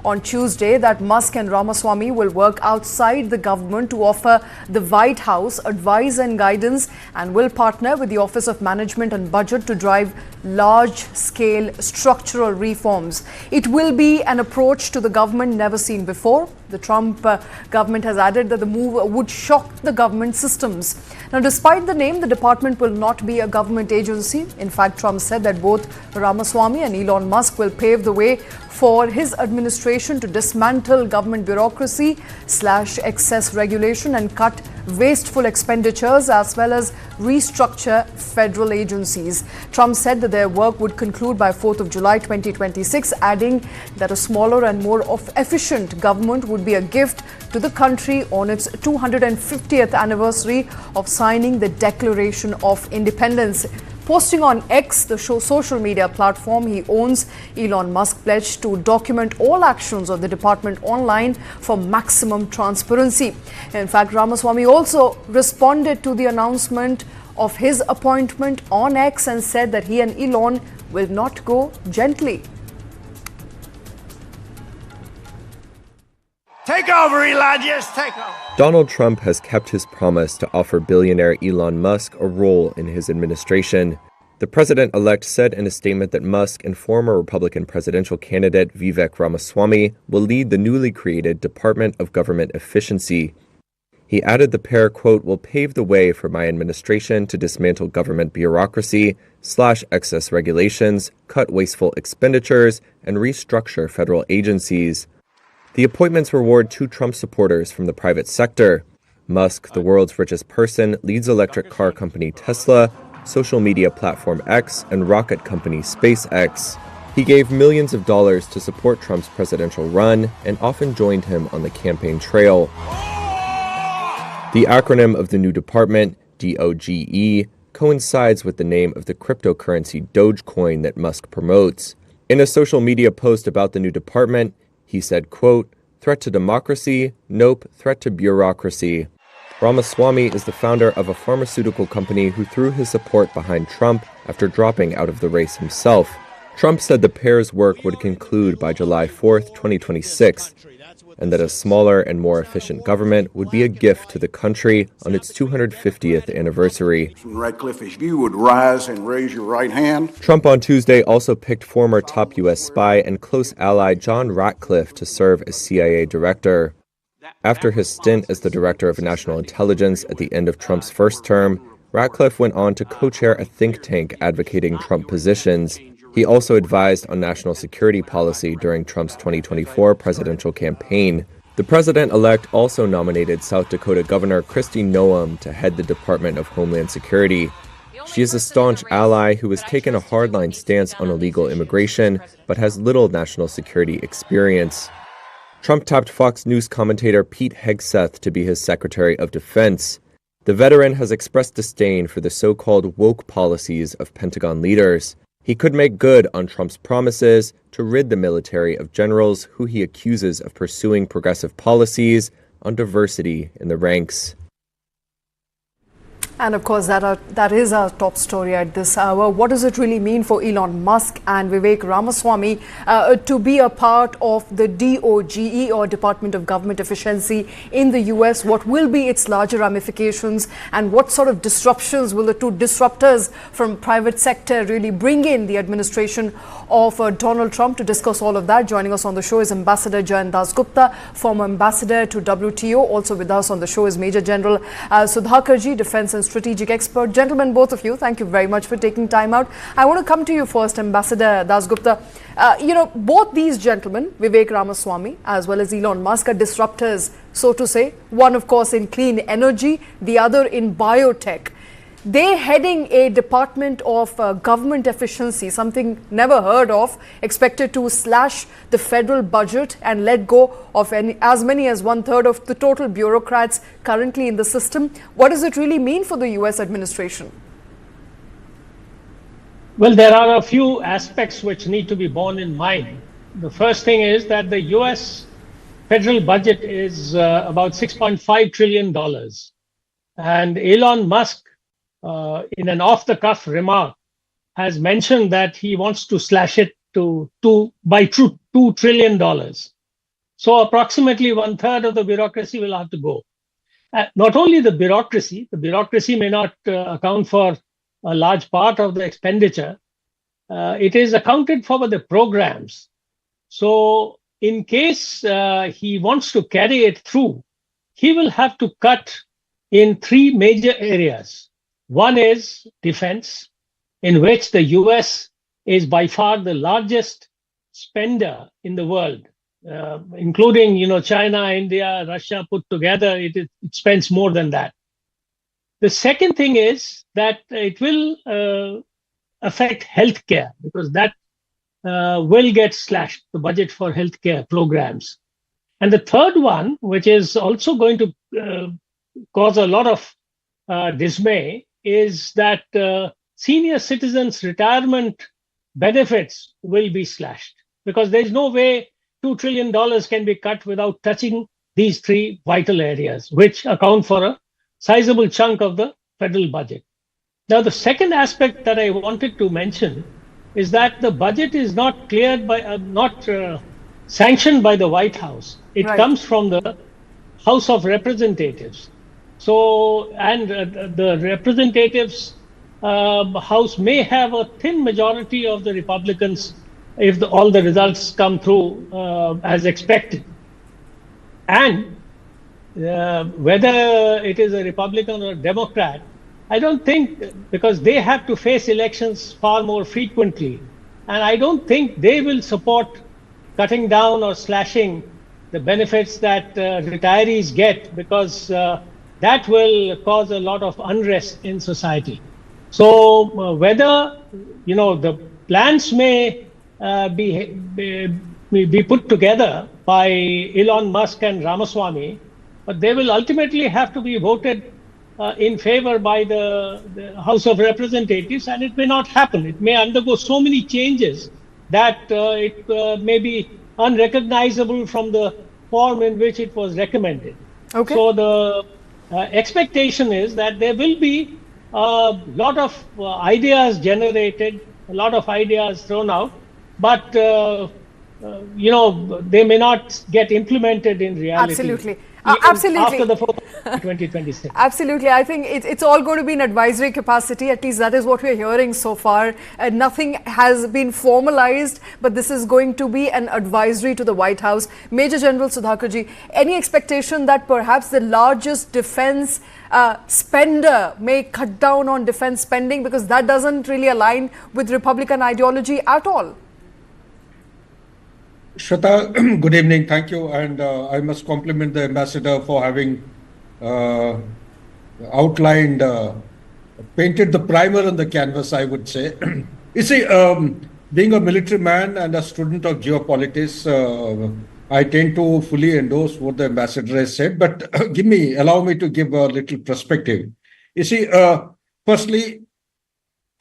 on Tuesday that Musk and Ramaswamy will work outside the government to offer the White House advice and guidance and will partner with the Office of Management and Budget to drive large-scale structural reforms. It will be an approach to the government never seen before. The Trump government has added that the move would shock the government systems. Now, despite the name, the department will not be a government agency. In fact, Trump said that both Ramaswamy and Elon Musk will pave the way for his administration to dismantle government bureaucracy, slash excess regulation and cut wasteful expenditures as well as restructure federal agencies. Trump said that their work would conclude by 4th of July 2026, adding that a smaller and more efficient government would be a gift to the country on its 250th anniversary of signing the Declaration of Independence. Posting on X, the social media platform he owns, Elon Musk pledged to document all actions of the department online for maximum transparency. In fact, Ramaswamy also responded to the announcement of his appointment on X and said that he and Elon will not go gently. Take over, Elon. Just take over. Donald Trump has kept his promise to offer billionaire Elon Musk a role in his administration. The president-elect said in a statement that Musk and former Republican presidential candidate Vivek Ramaswamy will lead the newly created Department of Government Efficiency. He added the pair, quote, will pave the way for my administration to dismantle government bureaucracy, slash excess regulations, cut wasteful expenditures, and restructure federal agencies. The appointments reward two Trump supporters from the private sector. Musk, the world's richest person, leads electric car company Tesla, social media platform X, and rocket company SpaceX. He gave millions of dollars to support Trump's presidential run and often joined him on the campaign trail. The acronym of the new department, DOGE, coincides with the name of the cryptocurrency Dogecoin that Musk promotes. In a social media post about the new department, he said, quote, threat to democracy? Nope, threat to bureaucracy. Ramaswamy is the founder of a pharmaceutical company who threw his support behind Trump after dropping out of the race himself. Trump said the pair's work would conclude by July 4th, 2026, and that a smaller and more efficient government would be a gift to the country on its 250th anniversary. Ratcliffe, if you would rise and raise your right hand. Trump on Tuesday also picked former top U.S. spy and close ally John Ratcliffe to serve as CIA director. After his stint as the director of national intelligence at the end of Trump's first term, Ratcliffe went on to co-chair a think tank advocating Trump positions. He also advised on national security policy during Trump's 2024 presidential campaign. The president-elect also nominated South Dakota Governor Kristi Noem to head the Department of Homeland Security. She is a staunch ally who has taken a hardline stance on illegal immigration, but has little national security experience. Trump tapped Fox News commentator Pete Hegseth to be his Secretary of Defense. The veteran has expressed disdain for the so-called woke policies of Pentagon leaders. He could make good on Trump's promises to rid the military of generals who he accuses of pursuing progressive policies on diversity in the ranks. And of course, that is our top story at this hour. What does it really mean for Elon Musk and Vivek Ramaswamy to be a part of the DOGE, or Department of Government Efficiency, in the US? What will be its larger ramifications, and what sort of disruptions will the two disruptors from private sector really bring in the administration of Donald Trump? To discuss all of that, joining us on the show is Ambassador Jan Dasgupta, former ambassador to WTO. Also with us on the show is Major General Sudhakarji, defense and strategic expert. Gentlemen, both of you, thank you very much for taking time out. I want to come to you first, Ambassador Dasgupta. Both these gentlemen, Vivek Ramaswamy as well as Elon Musk, are disruptors, so to say. One, of course, in clean energy, the other in biotech. They heading a Department of Government Efficiency, something never heard of, expected to slash the federal budget and let go of as many as 1/3 of the total bureaucrats currently in the system. What does it really mean for the US administration? Well, there are a few aspects which need to be borne in mind. The first thing is that the US federal budget is about $6.5 trillion. And Elon Musk, in an off-the-cuff remark, has mentioned that he wants to slash it to $2 trillion. So approximately 1/3 of the bureaucracy will have to go. Not only the bureaucracy may not account for a large part of the expenditure. It is accounted for by the programs. So in case he wants to carry it through, he will have to cut in three major areas. One is defense, in which the US is by far the largest spender in the world, including China, India, Russia put together. It spends more than that. The second thing is that it will affect healthcare, because that will get slashed, the budget for healthcare programs. And the third one, which is also going to cause a lot of dismay, is that senior citizens' retirement benefits will be slashed, because there's no way $2 trillion can be cut without touching these three vital areas, which account for a sizable chunk of the federal budget. Now, the second aspect that I wanted to mention is that the budget is not cleared by, sanctioned by the White House. It comes from the House of Representatives. So, and the Representatives House may have a thin majority of the Republicans if all the results come through as expected. And whether it is a Republican or a Democrat, I don't think, because they have to face elections far more frequently, and I don't think they will support cutting down or slashing the benefits that retirees get, because that will cause a lot of unrest in society. So whether the plans may be put together by Elon Musk and Ramaswamy, but they will ultimately have to be voted in favor by the House of Representatives, and it may not happen. It may undergo so many changes that it may be unrecognizable from the form in which it was recommended. Okay. So the expectation is that there will be a lot of ideas generated, a lot of ideas thrown out, but they may not get implemented in reality. Absolutely. Absolutely. After the 2026. Absolutely. I think it's all going to be in advisory capacity. At least that is what we're hearing so far. Nothing has been formalized, but this is going to be an advisory to the White House. Major General Sudhakarji, any expectation that perhaps the largest defense spender may cut down on defense spending, because that doesn't really align with Republican ideology at all? Shweta, good evening. Thank you. And I must compliment the ambassador for having outlined, painted the primer on the canvas, I would say. You see, being a military man and a student of geopolitics, I tend to fully endorse what the ambassador has said, but allow me to give a little perspective. You see, firstly,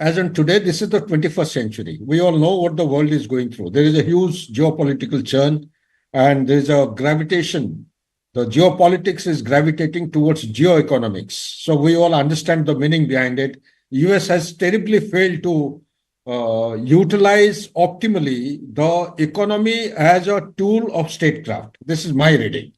as in today, this is the 21st century. We all know what the world is going through. There is a huge geopolitical churn, and there is a gravitation. The geopolitics is gravitating towards geoeconomics. So we all understand the meaning behind it. US has terribly failed to utilize optimally the economy as a tool of statecraft. This is my reading.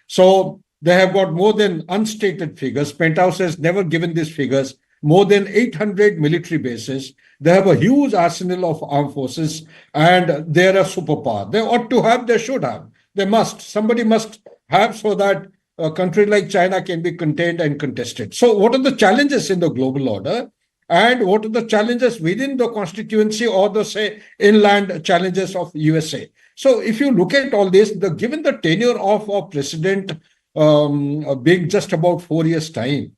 So they have got more than unstated figures. Penthouse has never given these figures. More than 800 military bases. They have a huge arsenal of armed forces, and they're a superpower. They ought to have, they should have. They must. Somebody must have, so that a country like China can be contained and contested. So what are the challenges in the global order? And what are the challenges within the constituency or the, say, inland challenges of USA? So if you look at all this, given the tenure of our president being just about 4 years' time,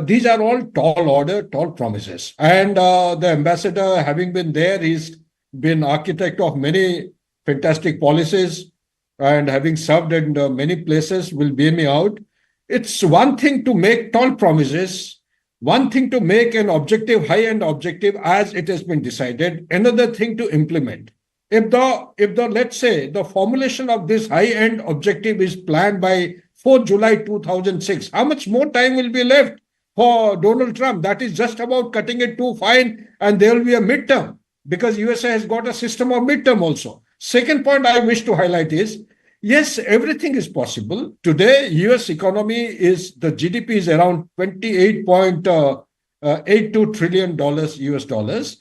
these are all tall order, tall promises. And the ambassador, having been there, he's been architect of many fantastic policies, and having served in many places, will bear me out. It's one thing to make tall promises, one thing to make an objective, high-end objective as it has been decided, another thing to implement. If the let's say the formulation of this high-end objective is planned by 4 July 2006, how much more time will be left for Donald Trump? That is just about cutting it too fine, and there will be a midterm, because USA has got a system of midterm also. Second point I wish to highlight is, Yes, everything is possible. Today, US economy the GDP is around $28.82 trillion US dollars.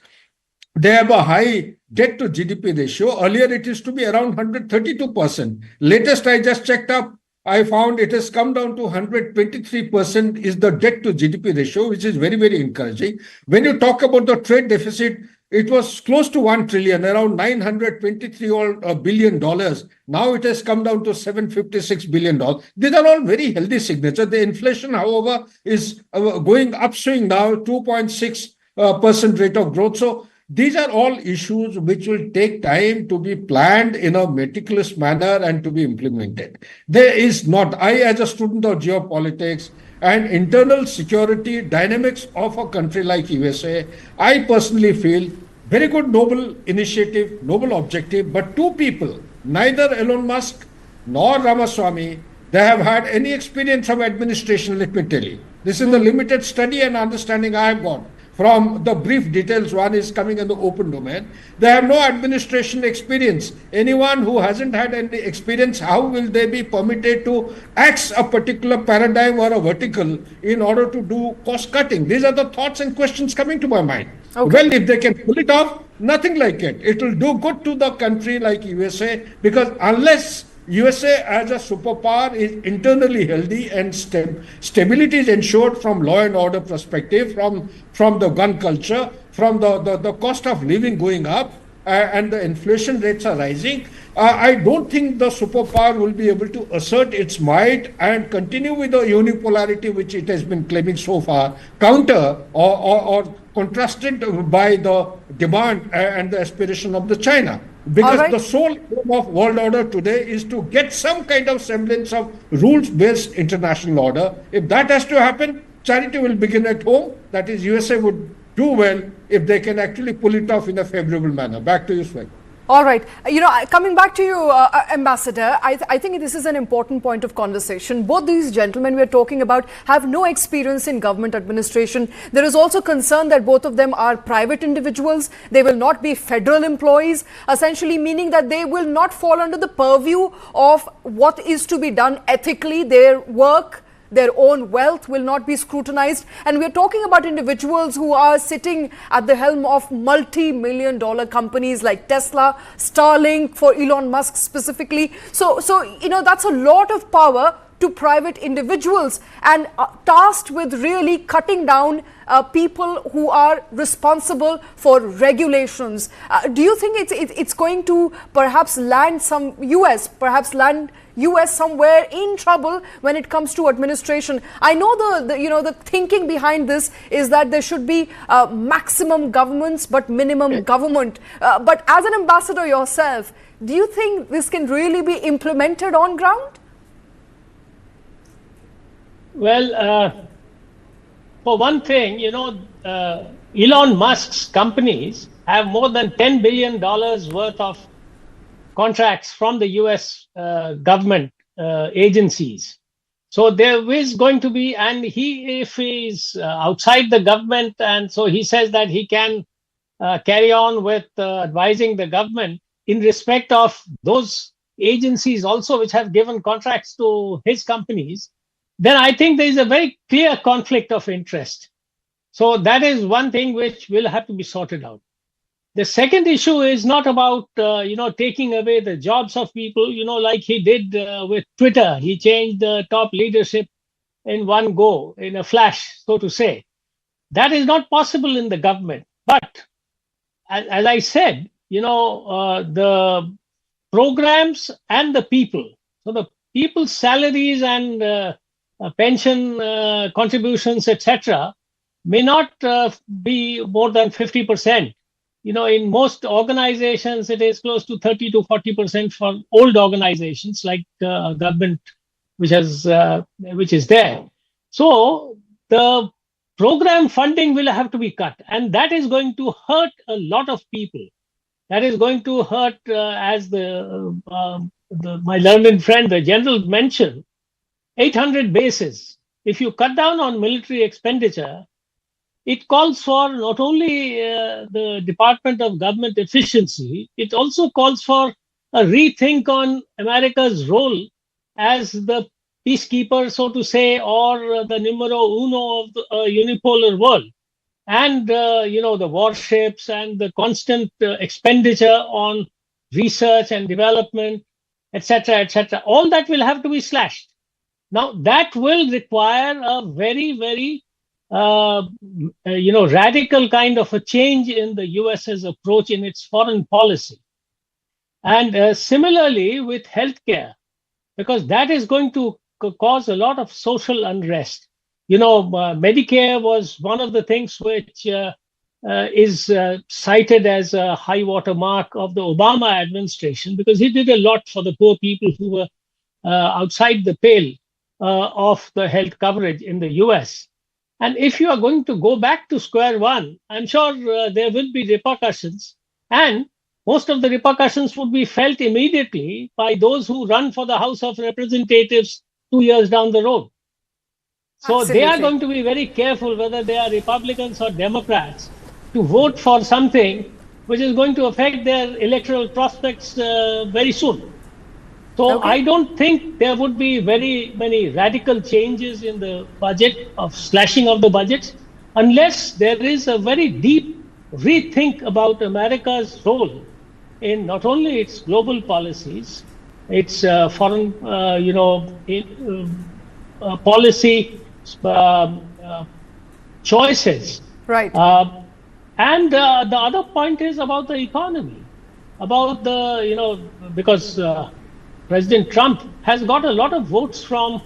They have a high debt to GDP ratio. Earlier, it used to be around 132%. Latest, I just checked up. I found it has come down to 123% is the debt to GDP ratio, which is very, very encouraging. When you talk about the trade deficit, it was close to 1 trillion, around $923 billion. Now it has come down to $756 billion. These are all very healthy signatures. The inflation, however, is going upswing now, 2.6% rate of growth. So these are all issues which will take time to be planned in a meticulous manner and to be implemented. There is not, I as a student of geopolitics and internal security dynamics of a country like USA, I personally feel very good, noble initiative, noble objective, but two people, neither Elon Musk nor Ramaswamy, they have had any experience of administration, let me tell you. This is the limited study and understanding I have got. From the brief details, one is coming in the open domain. They have no administration experience. Anyone who hasn't had any experience, how will they be permitted to axe a particular paradigm or a vertical in order to do cost cutting? These are the thoughts and questions coming to my mind. Okay. Well, if they can pull it off, nothing like it. It will do good to the country like USA, because unless USA as a superpower is internally healthy and stability is ensured from law and order perspective, from the gun culture, from the cost of living going up, and the inflation rates are rising, I don't think the superpower will be able to assert its might and continue with the unipolarity which it has been claiming so far, counter or contrasted by the demand and the aspiration of the China. Because the sole aim of world order today is to get some kind of semblance of rules-based international order. If that has to happen, charity will begin at home. That is, USA would do well if they can actually pull it off in a favorable manner. Back to you, Swag. All right. Coming back to you, Ambassador, I think this is an important point of conversation. Both these gentlemen we are talking about have no experience in government administration. There is also concern that both of them are private individuals. They will not be federal employees, essentially meaning that they will not fall under the purview of what is to be done ethically. Their work, their own wealth will not be scrutinized. And we're talking about individuals who are sitting at the helm of multi-million-dollar companies like Tesla, Starlink, for Elon Musk specifically. So that's a lot of power to private individuals and tasked with really cutting down people who are responsible for regulations. Do you think it's going to perhaps land US somewhere in trouble when it comes to administration? I know the thinking behind this is that there should be maximum governments but minimum government. But as an ambassador yourself, do you think this can really be implemented on ground? Well, for one thing, Elon Musk's companies have more than $10 billion worth of contracts from the US government agencies. So there is going to be, and if he's outside the government, and so he says that he can carry on with advising the government in respect of those agencies also which have given contracts to his companies, then I think there is a very clear conflict of interest. So that is one thing which will have to be sorted out. The second issue is not about, taking away the jobs of people, like he did with Twitter. He changed the top leadership in one go, in a flash, so to say. That is not possible in the government. But as I said, the programs and the people, so the people's salaries and pension contributions, etc., may not be more than 50%. In most organizations, it is close to 30 to 40% for old organizations like government, which is there. So the program funding will have to be cut, and that is going to hurt a lot of people. That is going to hurt, as my learned friend, the general, mentioned, 800 bases. If you cut down on military expenditure, it calls for not only the Department of Government Efficiency, it also calls for a rethink on America's role as the peacekeeper, so to say, or the numero uno of the unipolar world. And, the warships and the constant expenditure on research and development, etc., etc., all that will have to be slashed. Now, that will require a very, very, radical kind of a change in the US's approach in its foreign policy. And similarly with healthcare, because that is going to cause a lot of social unrest. Medicare was one of the things which is cited as a high water mark of the Obama administration, because he did a lot for the poor people who were outside the pale of the health coverage in the US. And if you are going to go back to square one, I'm sure there will be repercussions. And most of the repercussions would be felt immediately by those who run for the House of Representatives 2 years down the road. So Absolutely. They are going to be very careful whether they are Republicans or Democrats to vote for something which is going to affect their electoral prospects very soon. So okay. I don't think there would be very many radical changes in the budget, of slashing of the budgets, unless there is a very deep rethink about America's role in not only its global policies, its foreign, policy choices. Right. And the other point is about the economy, about because President Trump has got a lot of votes from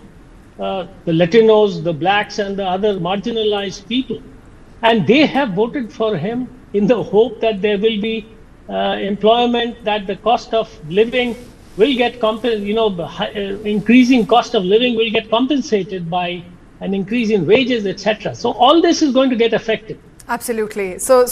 the Latinos, the blacks, and the other marginalized people. And they have voted for him in the hope that there will be employment, that the cost of living will get increasing cost of living will get compensated by an increase in wages, etc. So all this is going to get affected. Absolutely. So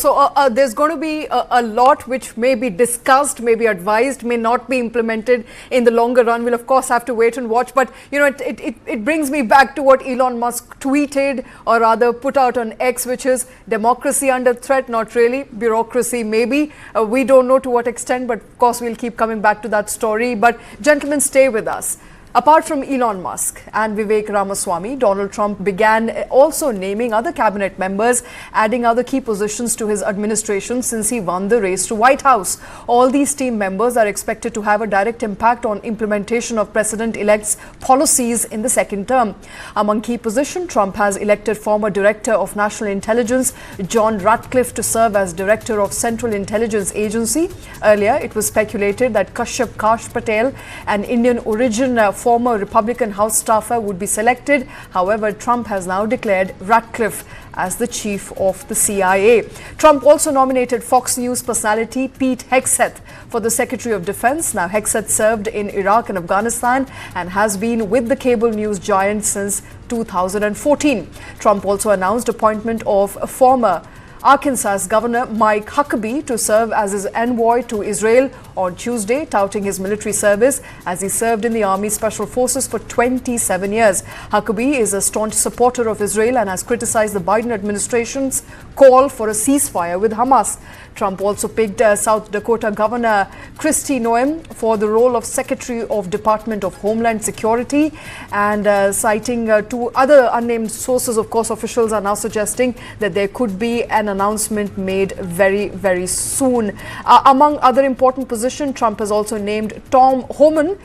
there's going to be a lot which may be discussed, may be advised, may not be implemented in the longer run. We'll of course have to wait and watch. But it brings me back to what Elon Musk tweeted, or rather put out on X, which is democracy under threat. Not really. Bureaucracy maybe. We don't know to what extent, but of course we'll keep coming back to that story. But gentlemen, stay with us. Apart from Elon Musk and Vivek Ramaswamy, Donald Trump began also naming other cabinet members, adding other key positions to his administration since he won the race to White House. All these team members are expected to have a direct impact on implementation of President-elect's policies in the second term. Among key positions, Trump has elected former Director of National Intelligence John Ratcliffe to serve as Director of Central Intelligence Agency. Earlier, it was speculated that Kashyap Kash Patel, an Indian origin former Republican House staffer, would be selected. However, Trump has now declared Ratcliffe as the chief of the CIA. Trump also nominated Fox News personality Pete Hegseth for the Secretary of Defense. Now, Hegseth served in Iraq and Afghanistan and has been with the cable news giant since 2014. Trump also announced appointment of former Arkansas Governor Mike Huckabee to serve as his envoy to Israel on Tuesday, touting his military service as he served in the Army Special Forces for 27 years. Huckabee is a staunch supporter of Israel and has criticized the Biden administration's call for a ceasefire with Hamas. Trump also picked South Dakota Governor Kristi Noem for the role of Secretary of Department of Homeland Security, and citing two other unnamed sources. Of course, officials are now suggesting that there could be an announcement made very, very soon. Among other important positions, Trump has also named Tom Homan,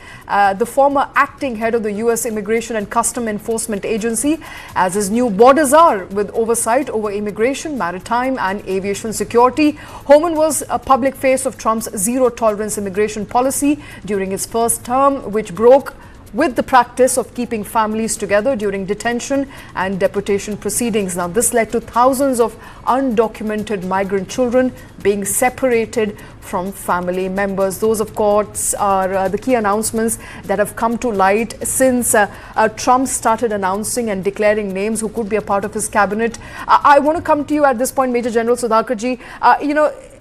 the former acting head of the U.S. Immigration and Custom Enforcement Agency, as his new border czar with oversight over immigration, maritime and aviation security. Homan was a public face of Trump's zero-tolerance immigration policy during his first term, which broke with the practice of keeping families together during detention and deportation proceedings. Now, this led to thousands of undocumented migrant children being separated from family members. Those, of course, are the key announcements that have come to light since Trump started announcing and declaring names who could be a part of his cabinet. I want to come to you at this point, Major General Sudhakarji.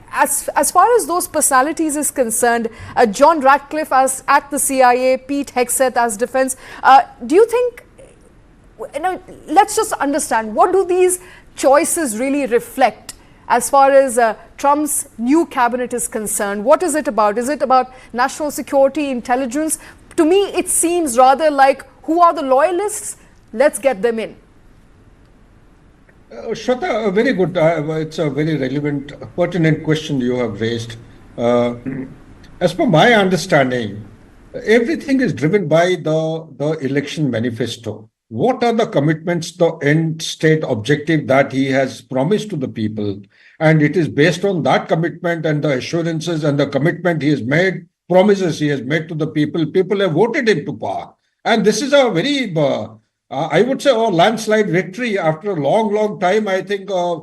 As far as those personalities is concerned, John Ratcliffe as at the CIA, Pete Hegseth as defense, do you think, let's just understand, what do these choices really reflect as far as Trump's new cabinet is concerned? What is it about? Is it about national security, intelligence? To me, it seems rather like, who are the loyalists? Let's get them in. Shweta, very good. It's a very relevant, pertinent question you have raised. As per my understanding, everything is driven by the election manifesto. What are the commitments, the end state objective that he has promised to the people? And it is based on that commitment and the assurances and the commitment he has made, promises he has made to the people. People have voted him to power. And this is a very, I would say, a landslide victory. After a long, long time, I think a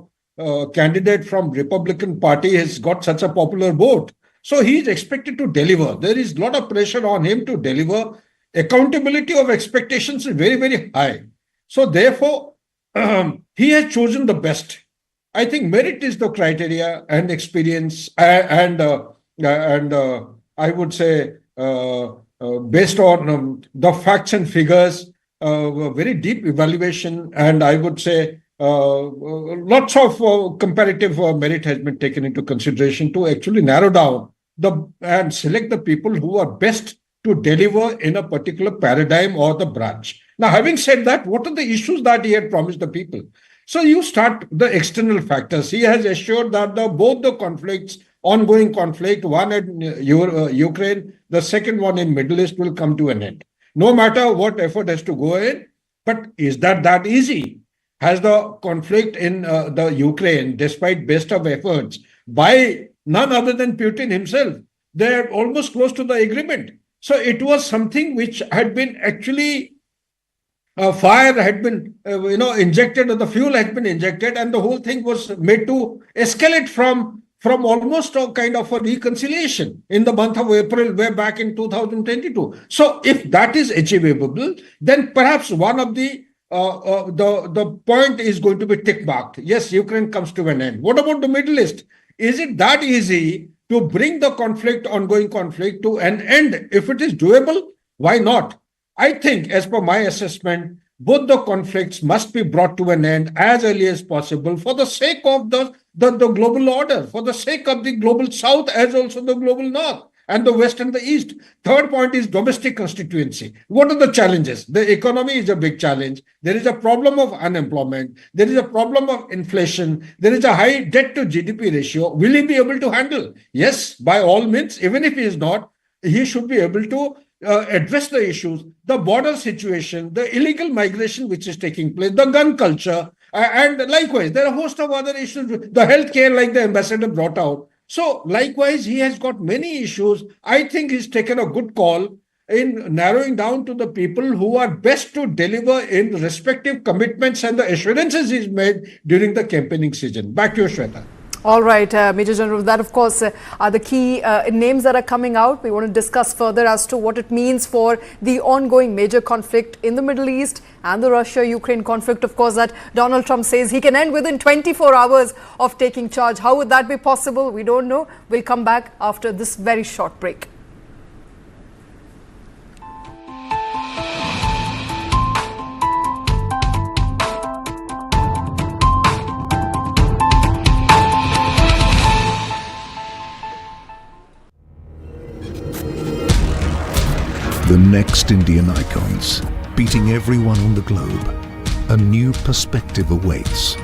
candidate from Republican Party has got such a popular vote. So he is expected to deliver. There is a lot of pressure on him to deliver. Accountability of expectations is very, very high. So therefore, he has chosen the best. I think merit is the criteria, and experience, and I would say based on the facts and figures, very deep evaluation, and I would say lots of comparative merit has been taken into consideration to actually narrow down and select the people who are best to deliver in a particular paradigm or the branch. Now, having said that, what are the issues that he had promised the people? So you start the external factors. He has assured that both the conflicts, ongoing conflict, one in Ukraine, the second one in Middle East, will come to an end. No matter what effort has to go in, but is that easy? Has the conflict in the Ukraine, despite best of efforts by none other than Putin himself, they're almost close to the agreement. So it was something which had been actually fire had been injected, or the fuel had been injected, and the whole thing was made to escalate from almost a kind of a reconciliation in the month of April, way back in 2022. So if that is achievable, then perhaps one of the point is going to be tick marked. Yes, Ukraine comes to an end. What about the Middle East? Is it that easy to bring the ongoing conflict to an end? If it is doable, why not? I think, as per my assessment, both the conflicts must be brought to an end as early as possible for the sake of the global order, for the sake of the global South as also the global North and the West and the East. Third point is domestic constituency. What are the challenges? The economy is a big challenge. There is a problem of unemployment. There is a problem of inflation. There is a high debt to GDP ratio. Will he be able to handle? Yes, by all means, even if he is not, he should be able to address the issues, the border situation, the illegal migration which is taking place, the gun culture, and likewise, there are a host of other issues, the healthcare, like the ambassador brought out. So likewise, he has got many issues. I think he's taken a good call in narrowing down to the people who are best to deliver in respective commitments and the assurances he's made during the campaigning season. Back to you, Shweta. All right, Major General, that of course are the key names that are coming out. We want to discuss further as to what it means for the ongoing major conflict in the Middle East and the Russia-Ukraine conflict, of course, that Donald Trump says he can end within 24 hours of taking charge. How would that be possible? We don't know. We'll come back after this very short break. The next Indian icons, beating everyone on the globe. A new perspective awaits.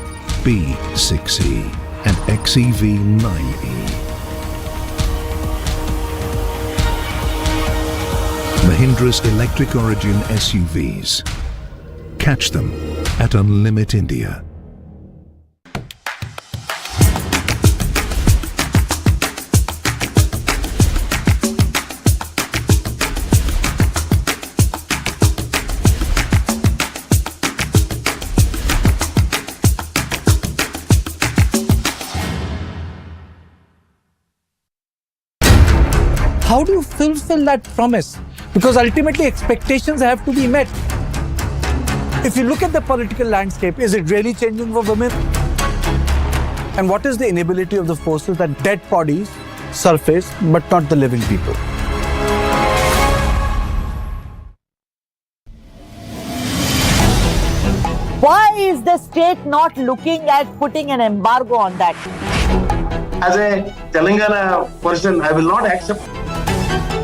B6E and XEV9E. Mahindra's electric origin SUVs. Catch them at Unlimit India. How do you fulfill that promise? Because ultimately expectations have to be met. If you look at the political landscape, is it really changing for women? And what is the inability of the forces that dead bodies surface but not the living people? Why is the state not looking at putting an embargo on that? As a Telangana person, I will not accept.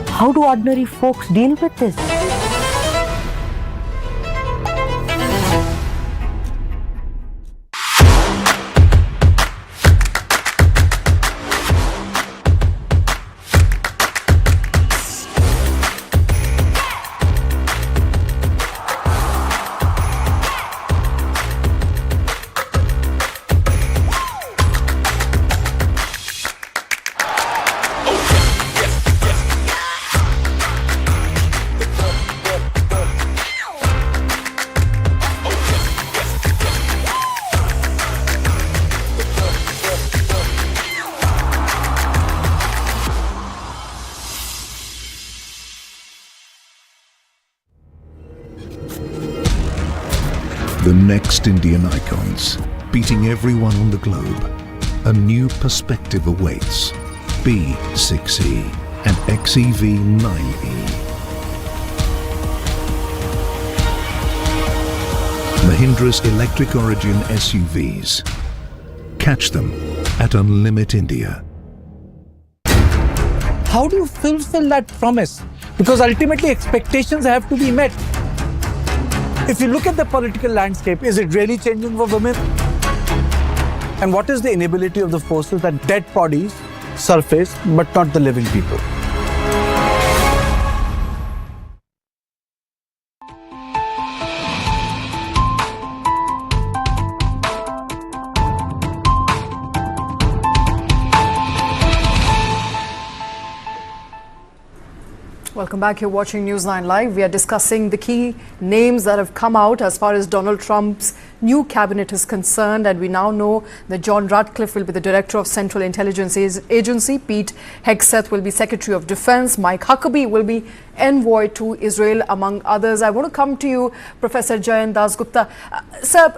How do ordinary folks deal with this? The next Indian icons, beating everyone on the globe. A new perspective awaits. B6E and XEV9E. Mahindra's electric origin SUVs. Catch them at Unlimit India. How do you fulfill that promise? Because ultimately expectations have to be met. If you look at the political landscape, is it really changing for women? And what is the inability of the forces that dead bodies surface, but not the living people? Welcome back. You're watching Newsline Live. We are discussing the key names that have come out as far as Donald Trump's new cabinet is concerned, and we now know that John Ratcliffe will be the director of Central Intelligence Agency. Pete Hegseth will be Secretary of Defense. Mike Huckabee will be envoy to Israel, among others. I want to come to you, Professor Jayant Dasgupta. Sir,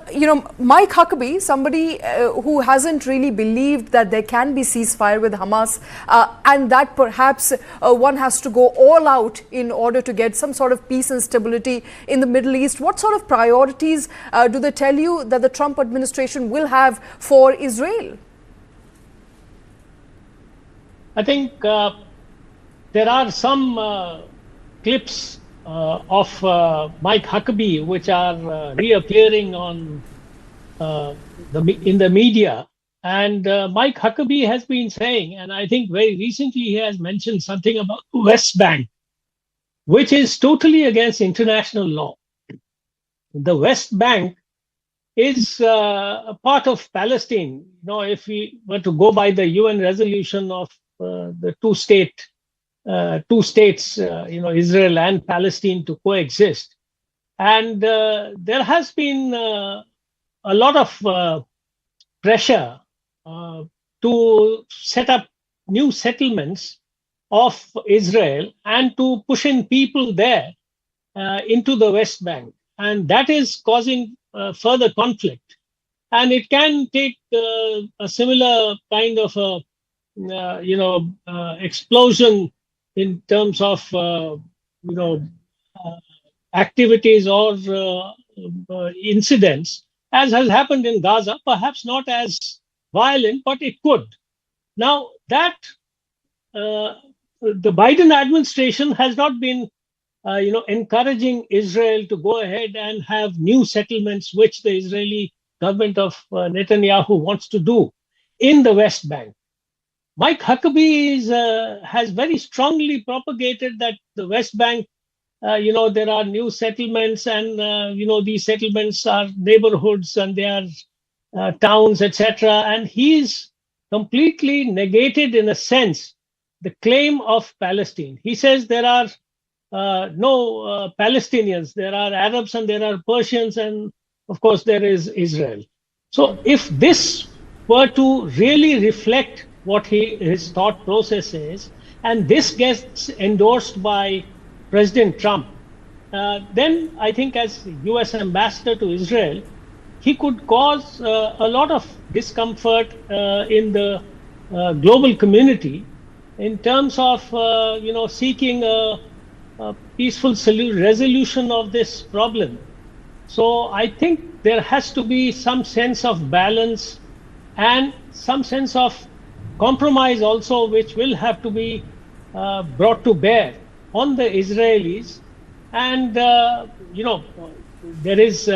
Mike Huckabee, somebody who hasn't really believed that there can be ceasefire with Hamas, and that perhaps one has to go all out in order to get some sort of peace and stability in the Middle East. What sort of priorities do they tell you that the Trump administration will have for Israel? I think there are some clips of Mike Huckabee which are reappearing on in the media, and Mike Huckabee has been saying, and I think very recently he has mentioned something about the West Bank, which is totally against international law. The West Bank is a part of Palestine. If we were to go by the UN resolution of the two states, Israel and Palestine to coexist. And there has been a lot of pressure to set up new settlements of Israel and to push in people there into the West Bank. And that is causing further conflict. And it can take a similar kind of explosion in terms of activities or incidents, as has happened in Gaza, perhaps not as violent, but it could. Now, that the Biden administration has not been encouraging Israel to go ahead and have new settlements, which the Israeli government of Netanyahu wants to do in the West Bank. Mike Huckabee has very strongly propagated that the West Bank, there are new settlements, and these settlements are neighborhoods and they are towns, etc. And he's completely negated, in a sense, the claim of Palestine. He says there are no Palestinians. There are Arabs and there are Persians, and of course there is Israel. So if this were to really reflect what his thought process is, and this gets endorsed by President Trump, then I think as US ambassador to Israel, he could cause a lot of discomfort in the global community in terms of seeking a peaceful resolution of this problem. So I think there has to be some sense of balance and some sense of compromise also, which will have to be brought to bear on the Israelis. And, there is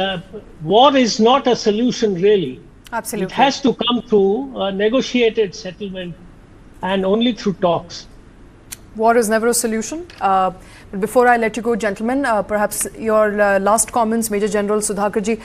war is not a solution really. Absolutely. It has to come through a negotiated settlement and only through talks. War is never a solution. But before I let you go, gentlemen, perhaps your last comments, Major General Sudhakarji.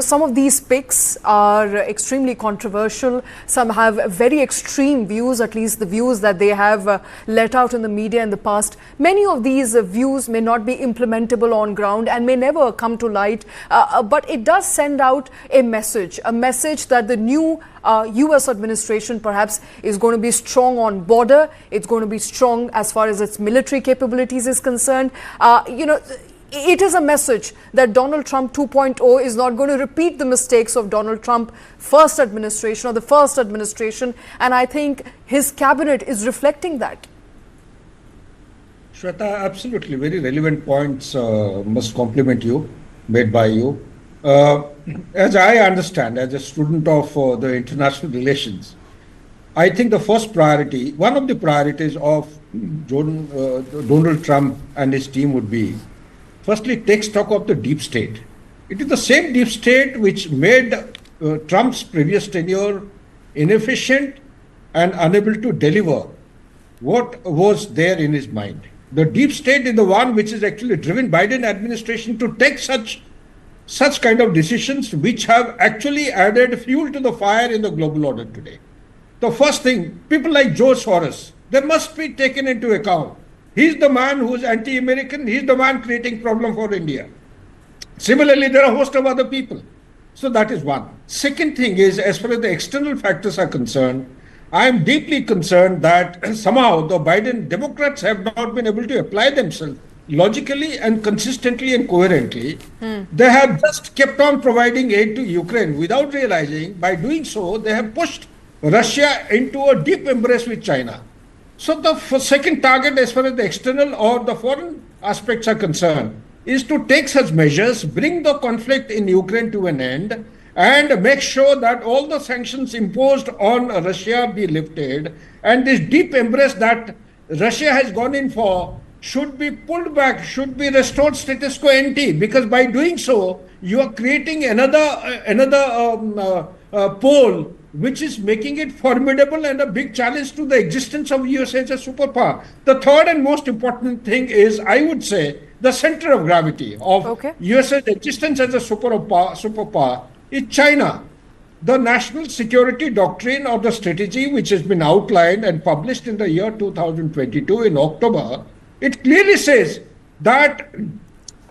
Some of these picks are extremely controversial. Some have very extreme views, at least the views that they have let out in the media in the past. Many of these views may not be implementable on ground and may never come to light. But it does send out a message that the new US administration perhaps is going to be strong on border. It's going to be strong as far as its military capabilities is concerned. It is a message that Donald Trump 2.0 is not going to repeat the mistakes of Donald Trump first administration or the first administration. And I think his cabinet is reflecting that. Shweta, absolutely. Very relevant points must compliment you, made by you. As I understand, as a student of the international relations, I think the first priority, one of the priorities of Donald Trump and his team would be, firstly, take stock of the deep state. It is the same deep state which made Trump's previous tenure inefficient and unable to deliver what was there in his mind. The deep state is the one which is actually driven Biden administration to take such kind of decisions which have actually added fuel to the fire in the global order today. The first thing, people like George Soros, they must be taken into account. He's the man who is anti-American. He's the man creating problem for India. Similarly, there are a host of other people. So that is one. Second thing is, as far as the external factors are concerned, I am deeply concerned that somehow the Biden Democrats have not been able to apply themselves logically and consistently and coherently. They have just kept on providing aid to Ukraine without realizing, by doing so, they have pushed Russia into a deep embrace with China. So the second target, as far as the external or the foreign aspects are concerned, is to take such measures, bring the conflict in Ukraine to an end, and make sure that all the sanctions imposed on Russia be lifted, and this deep embrace that Russia has gone in for should be pulled back, should be restored status quo ante, because by doing so, you are creating another pole which is making it formidable and a big challenge to the existence of USA as a superpower. The third and most important thing is, I would say, the center of gravity of USA's existence as a superpower is China. The national security doctrine or the strategy which has been outlined and published in the year 2022 in October, it clearly says that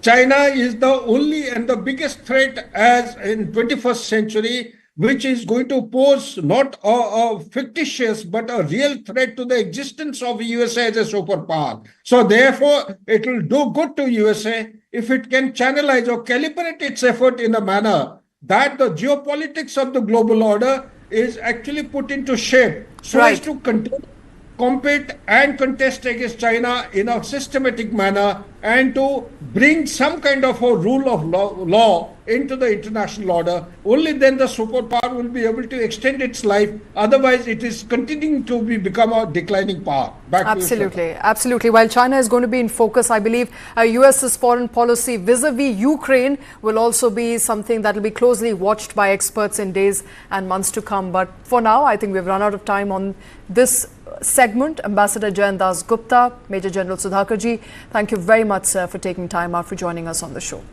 China is the only and the biggest threat as in 21st century, which is going to pose not a fictitious but a real threat to the existence of USA as a superpower. So therefore, it will do good to USA if it can channelize or calibrate its effort in a manner that the geopolitics of the global order is actually put into shape so as to compete and contest against China in a systematic manner and to bring some kind of a rule of law into the international order. Only then the superpower will be able to extend its life. Otherwise, it is continuing to become a declining power. Absolutely. While China is going to be in focus, I believe US's foreign policy vis-a-vis Ukraine will also be something that will be closely watched by experts in days and months to come. But for now, I think we've run out of time on this segment. Ambassador Jayan Das Gupta, Major General Sudhakarji, thank you very much, sir, for taking time out for joining us on the show.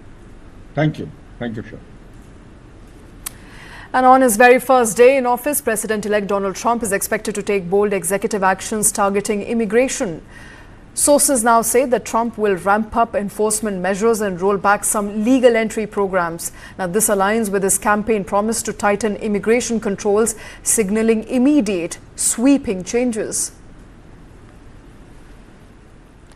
Thank you. Thank you, sir. And on his very first day in office, President-elect Donald Trump is expected to take bold executive actions targeting immigration. Sources now say that Trump will ramp up enforcement measures and roll back some legal entry programs. Now, this aligns with his campaign promise to tighten immigration controls, signaling immediate, sweeping changes.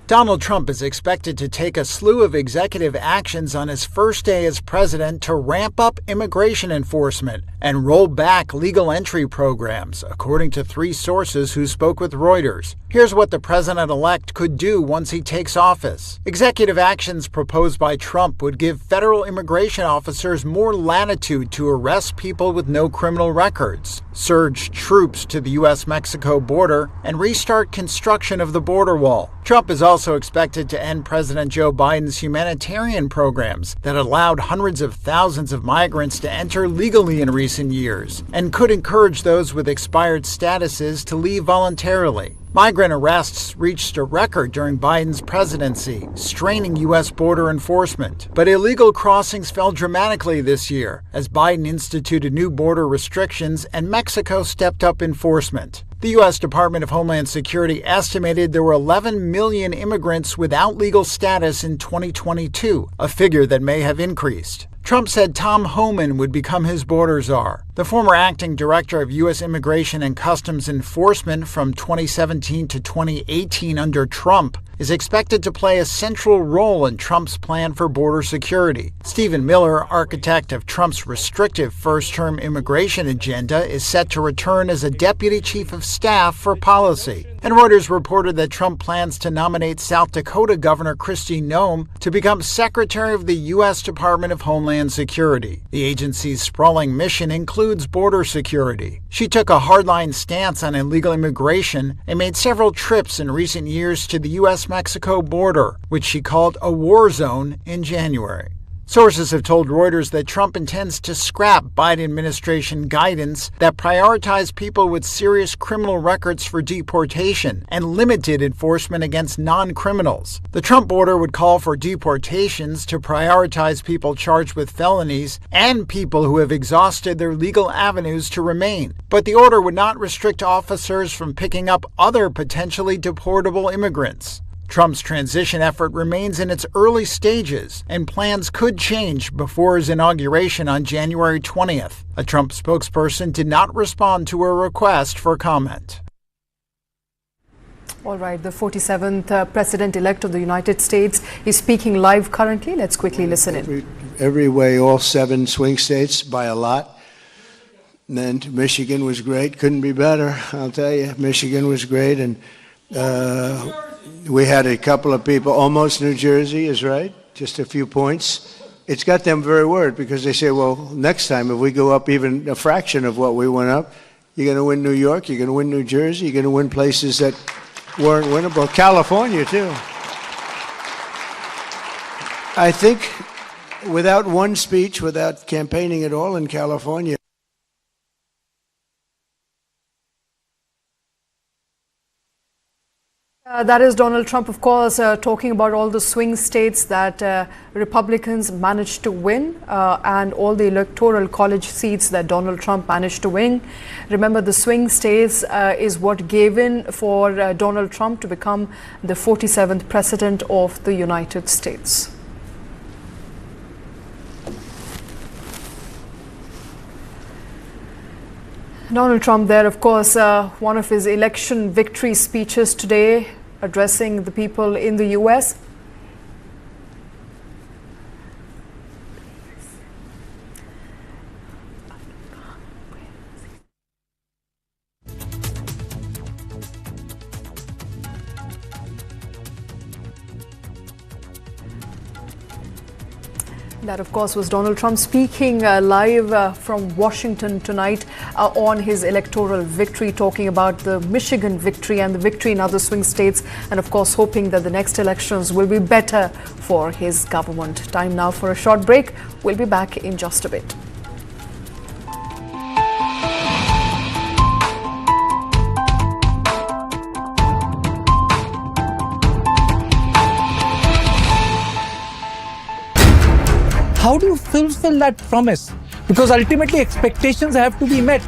Donald Trump is expected to take a slew of executive actions on his first day as president to ramp up immigration enforcement and roll back legal entry programs, according to 3 sources who spoke with Reuters. Here's what the president-elect could do once he takes office. Executive actions proposed by Trump would give federal immigration officers more latitude to arrest people with no criminal records, surge troops to the U.S.-Mexico border, and restart construction of the border wall. Trump is also expected to end President Joe Biden's humanitarian programs that allowed hundreds of thousands of migrants to enter legally in recent years, and could encourage those with expired statuses to leave voluntarily. Migrant arrests reached a record during Biden's presidency, straining U.S. border enforcement. But illegal crossings fell dramatically this year as Biden instituted new border restrictions and Mexico stepped up enforcement. The U.S. Department of Homeland Security estimated there were 11 million immigrants without legal status in 2022, a figure that may have increased. Trump said Tom Homan would become his border czar. The former acting director of U.S. Immigration and Customs Enforcement from 2017 to 2018 under Trump is expected to play a central role in Trump's plan for border security. Stephen Miller, architect of Trump's restrictive first-term immigration agenda, is set to return as a deputy chief of staff for policy. And Reuters reported that Trump plans to nominate South Dakota Governor Kristi Noem to become Secretary of the U.S. Department of Homeland Security. The agency's sprawling mission includes border security. She took a hardline stance on illegal immigration and made several trips in recent years to the U.S.-Mexico border, which she called a war zone in January. Sources have told Reuters that Trump intends to scrap Biden administration guidance that prioritized people with serious criminal records for deportation and limited enforcement against non-criminals. The Trump order would call for deportations to prioritize people charged with felonies and people who have exhausted their legal avenues to remain. But the order would not restrict officers from picking up other potentially deportable immigrants. Trump's transition effort remains in its early stages, and plans could change before his inauguration on January 20th. A Trump spokesperson did not respond to a request for comment. All right, the 47th President-elect of the United States is speaking live currently. Let's quickly listen in. Every way, all 7 swing states by a lot. And then Michigan was great. Couldn't be better, I'll tell you. Michigan was great. And we had a couple of people, almost New Jersey is right, just a few points. It's got them very worried because they say, well, next time if we go up even a fraction of what we went up, you're going to win New York, you're going to win New Jersey, you're going to win places that weren't winnable. California, too. I think without one speech, without campaigning at all in California, that is Donald Trump, of course, talking about all the swing states that Republicans managed to win and all the electoral college seats that Donald Trump managed to win. Remember, the swing states is what gave in for Donald Trump to become the 47th President of the United States. Donald Trump there, of course, one of his election victory speeches today, addressing the people in the U.S. That, of course, was Donald Trump speaking live from Washington tonight on his electoral victory, talking about the Michigan victory and the victory in other swing states, and, of course, hoping that the next elections will be better for his government. Time now for a short break. We'll be back in just a bit. How do you fulfill that promise? Because ultimately expectations have to be met.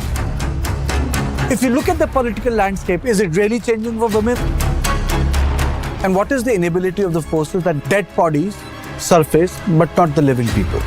If you look at the political landscape, is it really changing for women? And what is the inability of the forces that dead bodies surface, but not the living people?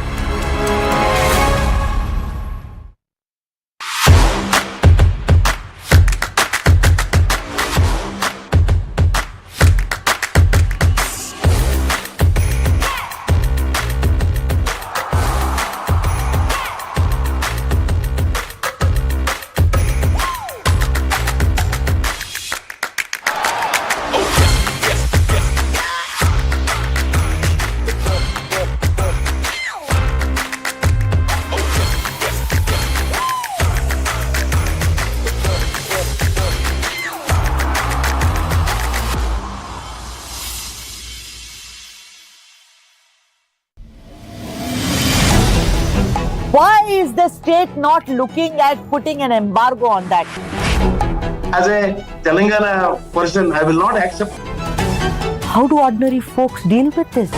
Why is the state not looking at putting an embargo on that? As a Telangana person, I will not accept. How do ordinary folks deal with this?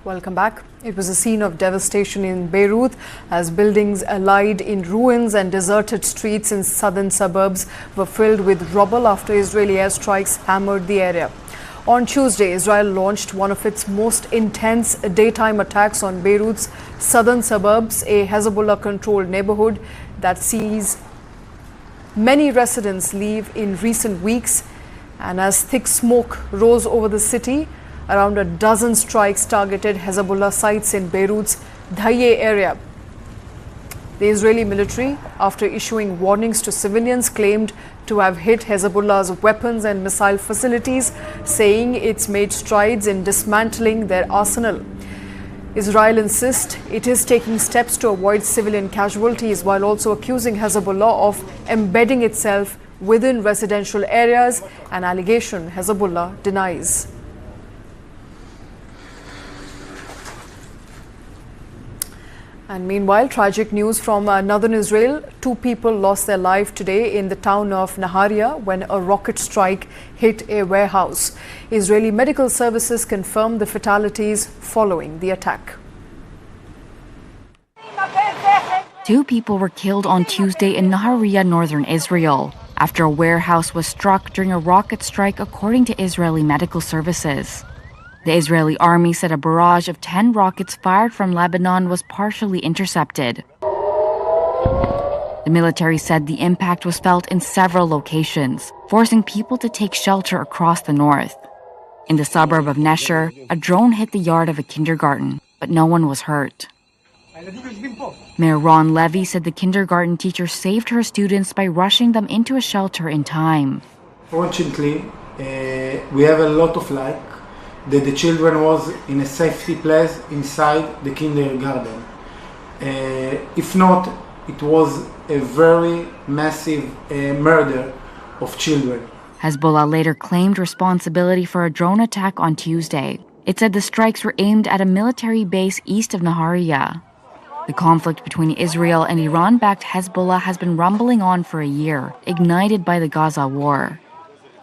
Welcome back. It was a scene of devastation in Beirut as buildings lied in ruins and deserted streets in southern suburbs were filled with rubble after Israeli airstrikes hammered the area. On Tuesday, Israel launched one of its most intense daytime attacks on Beirut's southern suburbs, a Hezbollah-controlled neighborhood that sees many residents leave in recent weeks. And as thick smoke rose over the city, around a dozen strikes targeted Hezbollah sites in Beirut's Dhaye area. The Israeli military, after issuing warnings to civilians, claimed to have hit Hezbollah's weapons and missile facilities, saying it's made strides in dismantling their arsenal. Israel insists it is taking steps to avoid civilian casualties while also accusing Hezbollah of embedding itself within residential areas, an allegation Hezbollah denies. And meanwhile, tragic news from northern Israel. 2 people lost their life today in the town of Naharia when a rocket strike hit a warehouse. Israeli medical services confirmed the fatalities following the attack. 2 people were killed on Tuesday in Naharia, northern Israel, after a warehouse was struck during a rocket strike, according to Israeli medical services. The Israeli army said a barrage of 10 rockets fired from Lebanon was partially intercepted. The military said the impact was felt in several locations, forcing people to take shelter across the north. In the suburb of Nesher, a drone hit the yard of a kindergarten, but no one was hurt. Mayor Ron Levy said the kindergarten teacher saved her students by rushing them into a shelter in time. Fortunately, we have a lot of luck that the children was in a safety place inside the kindergarten. If not, it was a very massive murder of children. Hezbollah later claimed responsibility for a drone attack on Tuesday. It said the strikes were aimed at a military base east of Naharia. The conflict between Israel and Iran-backed Hezbollah has been rumbling on for a year, ignited by the Gaza war.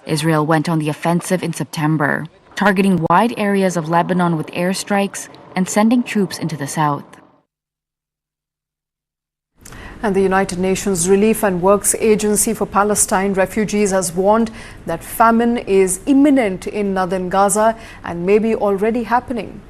Israel went on the offensive in September, targeting wide areas of Lebanon with airstrikes and sending troops into the south. And the United Nations Relief and Works Agency for Palestine Refugees has warned that famine is imminent in northern Gaza and may be already happening.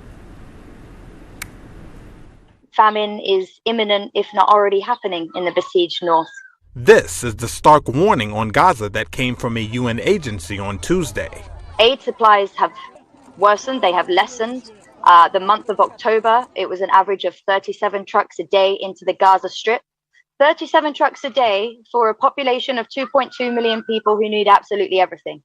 Famine is imminent, if not already happening, in the besieged north. This is the stark warning on Gaza that came from a UN agency on Tuesday. Aid supplies have worsened, they have lessened. The month of October, it was an average of 37 trucks a day into the Gaza Strip. 37 trucks a day for a population of 2.2 million people who need absolutely everything.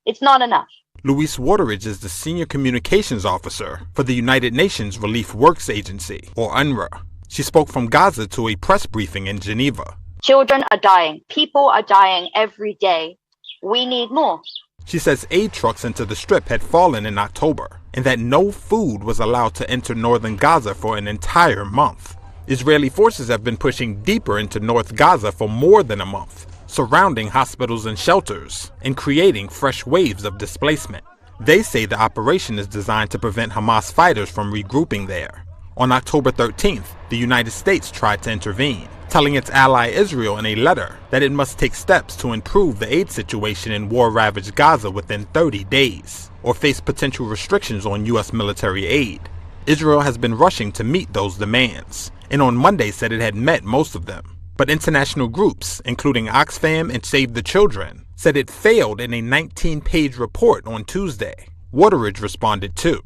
It's not enough. Louise Wateridge is the Senior Communications Officer for the United Nations Relief Works Agency, or UNRWA. She spoke from Gaza to a press briefing in Geneva. Children are dying. People are dying every day. We need more. She says aid trucks into the Strip had fallen in October, and that no food was allowed to enter northern Gaza for an entire month. Israeli forces have been pushing deeper into North Gaza for more than a month, surrounding hospitals and shelters, and creating fresh waves of displacement. They say the operation is designed to prevent Hamas fighters from regrouping there. On October 13th, the United States tried to intervene, telling its ally Israel in a letter that it must take steps to improve the aid situation in war-ravaged Gaza within 30 days, or face potential restrictions on U.S. military aid. Israel has been rushing to meet those demands, and on Monday said it had met most of them. But international groups, including Oxfam and Save the Children, said it failed in a 19-page report on Tuesday. Wateridge responded too.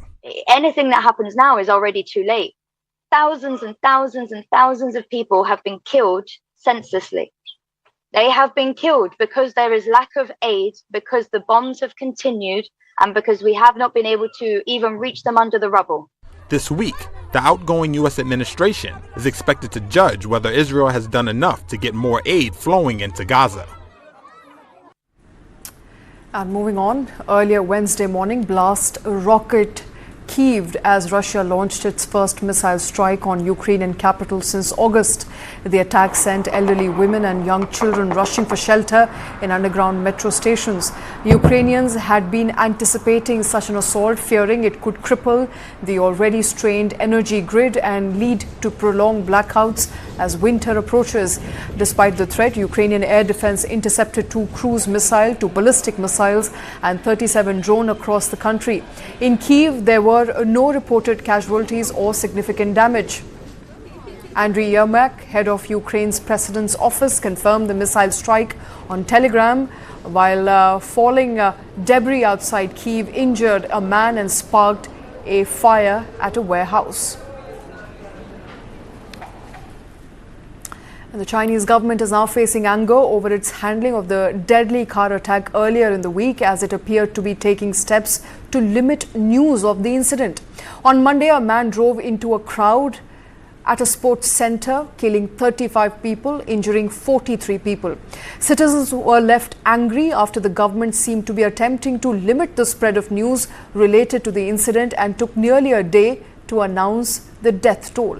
Anything that happens now is already too late. Thousands and thousands and thousands of people have been killed senselessly. They have been killed because there is lack of aid, because the bombs have continued, and because we have not been able to even reach them under the rubble. This week, the outgoing U.S. administration is expected to judge whether Israel has done enough to get more aid flowing into Gaza. And moving on, earlier Wednesday morning, blast rocket Kyiv as Russia launched its first missile strike on Ukrainian capital since August. The attack sent elderly women and young children rushing for shelter in underground metro stations. Ukrainians had been anticipating such an assault, fearing it could cripple the already strained energy grid and lead to prolonged blackouts as winter approaches. Despite the threat, Ukrainian air defense intercepted 2 cruise missiles, 2 ballistic missiles and 37 drones across the country. In Kyiv, there were no reported casualties or significant damage. Andriy Yermak, head of Ukraine's president's office, confirmed the missile strike on Telegram, while falling debris outside Kyiv injured a man and sparked a fire at a warehouse. And the Chinese government is now facing anger over its handling of the deadly car attack earlier in the week, as it appeared to be taking steps to limit news of the incident. On Monday, a man drove into a crowd at a sports center, killing 35 people, injuring 43 people. Citizens were left angry after the government seemed to be attempting to limit the spread of news related to the incident and took nearly a day to announce the death toll.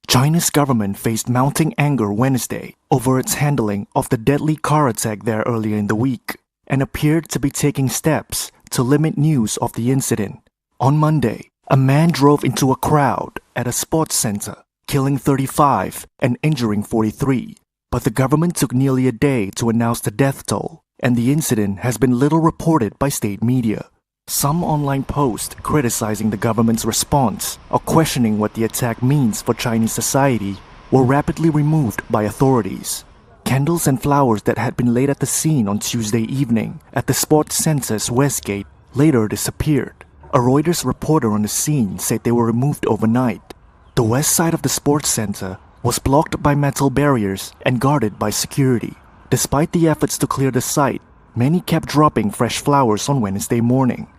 China's government faced mounting anger Wednesday over its handling of the deadly car attack there earlier in the week and appeared to be taking steps to limit news of the incident. On Monday, a man drove into a crowd at a sports center, killing 35 and injuring 43. But the government took nearly a day to announce the death toll, and the incident has been little reported by state media. Some online posts criticizing the government's response or questioning what the attack means for Chinese society were rapidly removed by authorities. Candles and flowers that had been laid at the scene on Tuesday evening at the sports center's west gate later disappeared. A Reuters reporter on the scene said they were removed overnight. The west side of the sports center was blocked by metal barriers and guarded by security. Despite the efforts to clear the site, many kept dropping fresh flowers on Wednesday morning.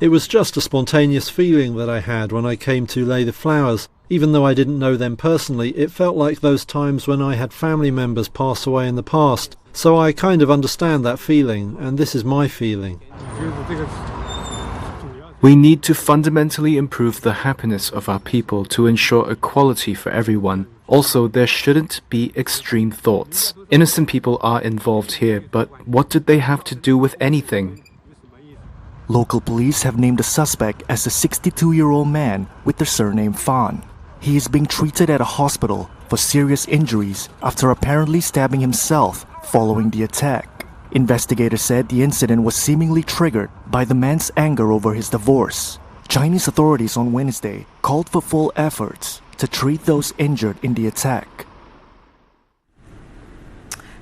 It was just a spontaneous feeling that I had when I came to lay the flowers. Even though I didn't know them personally, it felt like those times when I had family members pass away in the past. So I kind of understand that feeling, and this is my feeling. We need to fundamentally improve the happiness of our people to ensure equality for everyone. Also, there shouldn't be extreme thoughts. Innocent people are involved here, but what did they have to do with anything? Local police have named the suspect as a 62-year-old man with the surname Fan. He is being treated at a hospital for serious injuries after apparently stabbing himself following the attack. Investigators said the incident was seemingly triggered by the man's anger over his divorce. Chinese authorities on Wednesday called for full efforts to treat those injured in the attack.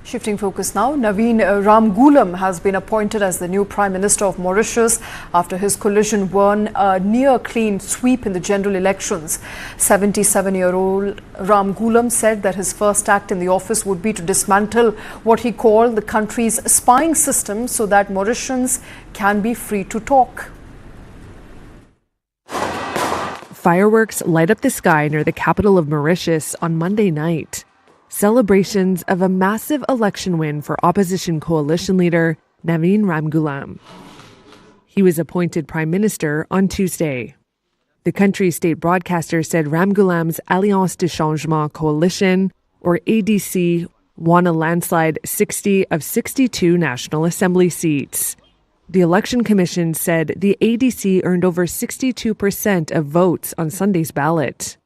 Shifting focus now, Naveen Ramgoolam has been appointed as the new Prime Minister of Mauritius after his coalition won a near-clean sweep in the general elections. 77-year-old Ramgoolam said that his first act in the office would be to dismantle what he called the country's spying system so that Mauritians can be free to talk. Fireworks light up the sky near the capital of Mauritius on Monday night. Celebrations of a massive election win for opposition coalition leader Naveen Ramgoolam. He was appointed prime minister on Tuesday. The country's state broadcaster said Ramgoolam's Alliance de Changement coalition, or ADC, won a landslide 60 of 62 National Assembly seats. The Election Commission said the ADC earned over 62% of votes on Sunday's ballot.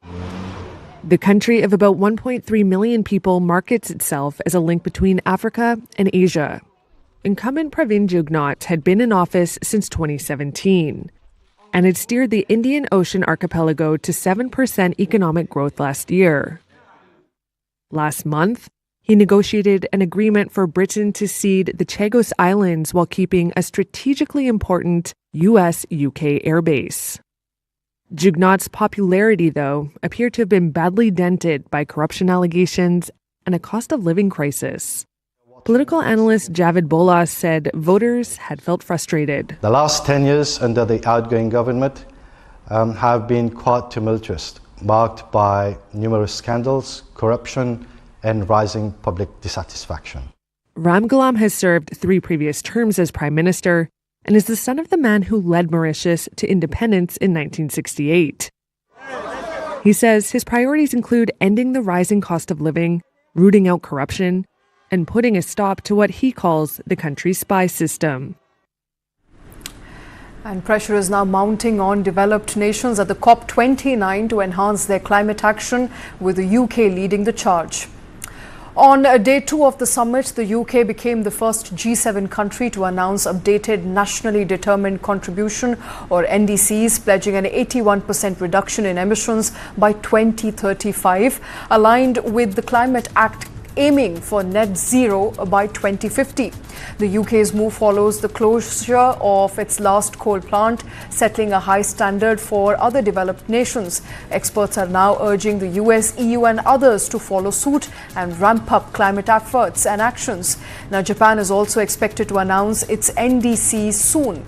The country of about 1.3 million people markets itself as a link between Africa and Asia. Incumbent Pravin Jugnauth had been in office since 2017 and had steered the Indian Ocean archipelago to 7% economic growth last year. Last month, he negotiated an agreement for Britain to cede the Chagos Islands while keeping a strategically important US-UK airbase. Jugnauth's popularity, though, appeared to have been badly dented by corruption allegations and a cost of living crisis. Political analyst Javid Bolas said voters had felt frustrated. The last 10 years under the outgoing government have been quite tumultuous, marked by numerous scandals, corruption, and rising public dissatisfaction. Ramgoolam has served 3 previous terms as prime minister and is the son of the man who led Mauritius to independence in 1968. He says his priorities include ending the rising cost of living, rooting out corruption, and putting a stop to what he calls the country's spy system. And pressure is now mounting on developed nations at the COP29 to enhance their climate action, with the UK leading the charge. On day 2 of the summit, the UK became the first G7 country to announce updated nationally determined contribution, or NDCs, pledging an 81% reduction in emissions by 2035, aligned with the Climate Act aiming for net zero by 2050. The UK's move follows the closure of its last coal plant, setting a high standard for other developed nations. Experts are now urging the US, EU and others to follow suit and ramp up climate efforts and actions. Now, Japan is also expected to announce its NDC soon.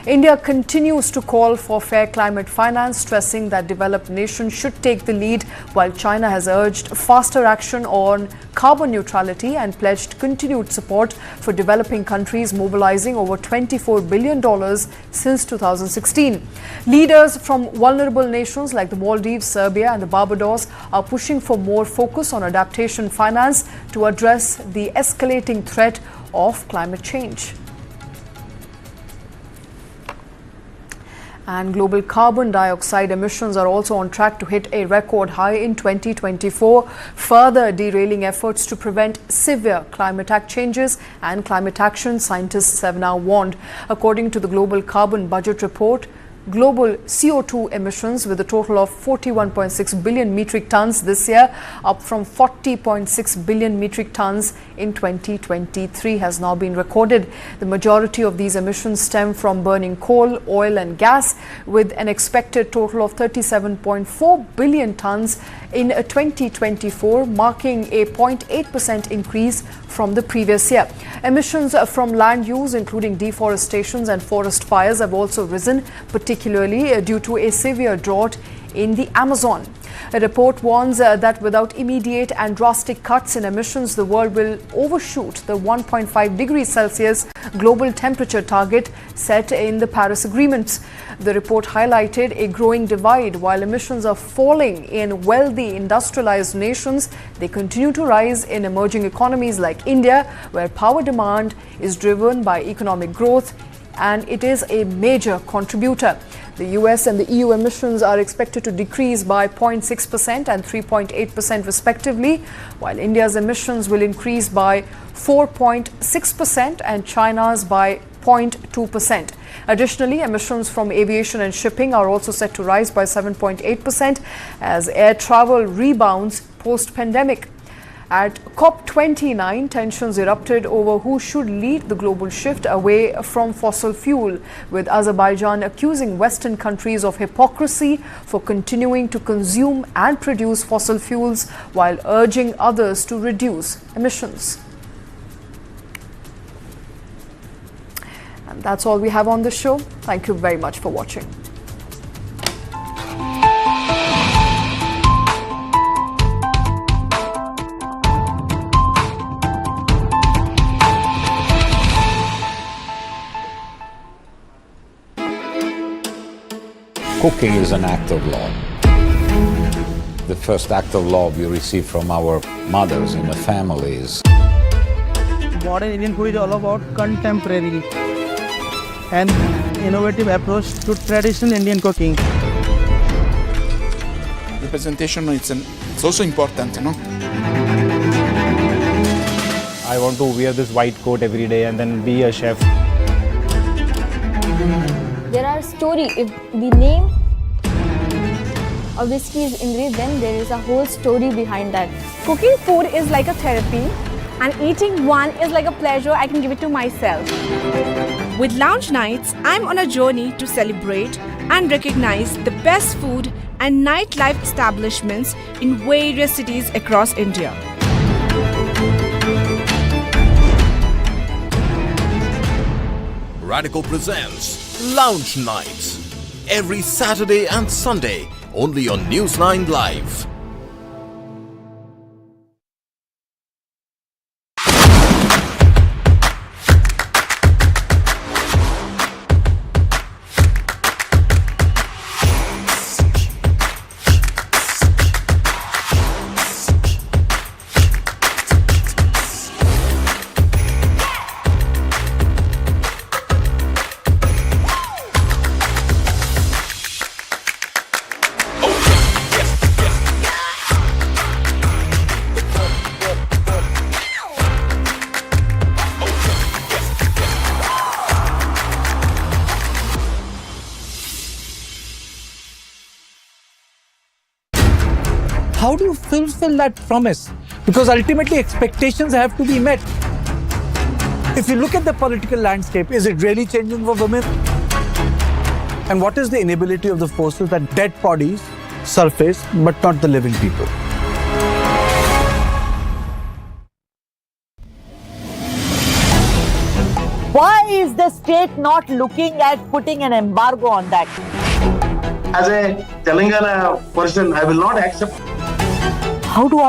India continues to call for fair climate finance, stressing that developed nations should take the lead, while China has urged faster action on carbon neutrality and pledged continued support for developing countries, mobilizing over $24 billion since 2016. Leaders from vulnerable nations like the Maldives, Serbia and the Barbados are pushing for more focus on adaptation finance to address the escalating threat of climate change. And global carbon dioxide emissions are also on track to hit a record high in 2024, further derailing efforts to prevent severe climate changes and climate action, scientists have now warned. According to the Global Carbon Budget Report, global CO2 emissions, with a total of 41.6 billion metric tons this year, up from 40.6 billion metric tons in 2023, has now been recorded. The majority of these emissions stem from burning coal, oil and gas, with an expected total of 37.4 billion tons in 2024, marking a 0.8% increase from the previous year. Emissions from land use, including deforestation and forest fires, have also risen, particularly due to a severe drought in the Amazon. A report warns that without immediate and drastic cuts in emissions, the world will overshoot the 1.5 degrees Celsius global temperature target set in the Paris Agreements. The report highlighted a growing divide. While emissions are falling in wealthy industrialized nations, they continue to rise in emerging economies like India, where power demand is driven by economic growth, and it is a major contributor. The US and the EU emissions are expected to decrease by 0.6% and 3.8% respectively, while India's emissions will increase by 4.6% and China's by 0.2%. Additionally, emissions from aviation and shipping are also set to rise by 7.8% as air travel rebounds post-pandemic. At COP29, tensions erupted over who should lead the global shift away from fossil fuel, with Azerbaijan accusing Western countries of hypocrisy for continuing to consume and produce fossil fuels while urging others to reduce emissions. And that's all we have on the show. Thank you very much for watching. Cooking is an act of love. The first act of love we receive from our mothers in the families. Modern Indian food is all about contemporary and innovative approach to traditional Indian cooking. Representation it's also important, no? I want to wear this white coat every day and then be a chef. There are stories. If the name of whiskey is Ingrid, then there is a whole story behind that. Cooking food is like a therapy, and eating one is like a pleasure I can give it to myself. With Lounge Nights, I'm on a journey to celebrate and recognize the best food and nightlife establishments in various cities across India. Radical presents Lounge Nights. Every Saturday and Sunday, only on News9 Live. How do you fulfill that promise? Because ultimately expectations have to be met. If you look at the political landscape, is it really changing for women? And what is the inability of the forces that dead bodies surface but not the living people? Why is the state not looking at putting an embargo on that? As a Telangana person, I will not accept. How do I